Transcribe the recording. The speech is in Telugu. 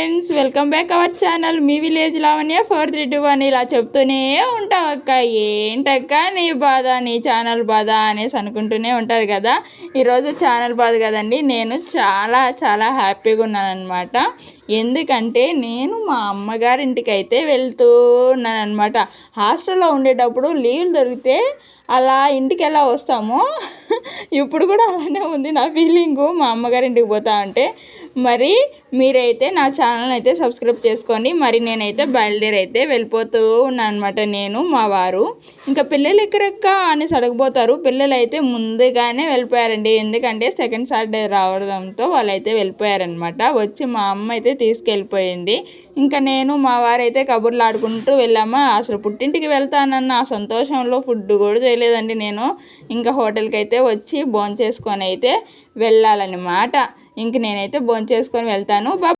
Friends, welcome back our channel. Me village Lavanya 432 ఇలా చెప్తూనే ఉంటాం అక్క. ఏంటక్క నీ బాధ, నీ ఛానల్ బాధ అనేసి అనుకుంటూనే ఉంటారు కదా. ఈరోజు ఛానల్ బాధ కదండి, నేను చాలా చాలా హ్యాపీగా ఉన్నాను అనమాట. ఎందుకంటే నేను మా అమ్మగారింటికి అయితే వెళ్తూ ఉన్నాను అనమాట. హాస్టల్లో ఉండేటప్పుడు లీవ్లు దొరికితే అలా ఇంటికి ఎలా వస్తామో ఇప్పుడు కూడా అలానే ఉంది నా ఫీలింగు, మా అమ్మగారింటికి పోతా అంటే. మరి మీరైతే నా ఛానల్ అయితే సబ్స్క్రైబ్ చేసుకోండి. మరి నేనైతే బయలుదేరైతే వెళ్ళిపోతూ ఉన్నాను అనమాట, నేను మా వారు. ఇంకా పిల్లలు ఎక్కడెక్క అనేసి అడగబోతారు. పిల్లలు అయితే ముందుగానే వెళ్ళిపోయారండి, ఎందుకంటే సెకండ్ సాటర్డే రావడంతో వాళ్ళైతే వెళ్ళిపోయారనమాట. వచ్చి మా అమ్మ అయితే తీసుకెళ్ళిపోయింది. ఇంకా నేను మా వారైతే కబుర్లు ఆడుకుంటూ వెళ్ళామా. అసలు పుట్టింటికి వెళ్తానన్న ఆ సంతోషంలో ఫుడ్ కూడా చేయలేదండి నేను. ఇంకా హోటల్కి అయితే వచ్చి భోంచేసుకొని అయితే వెళ్ళాలన్నమాట. ఇంక నేనైతే భోంచేసుకొని వెళ్తాను.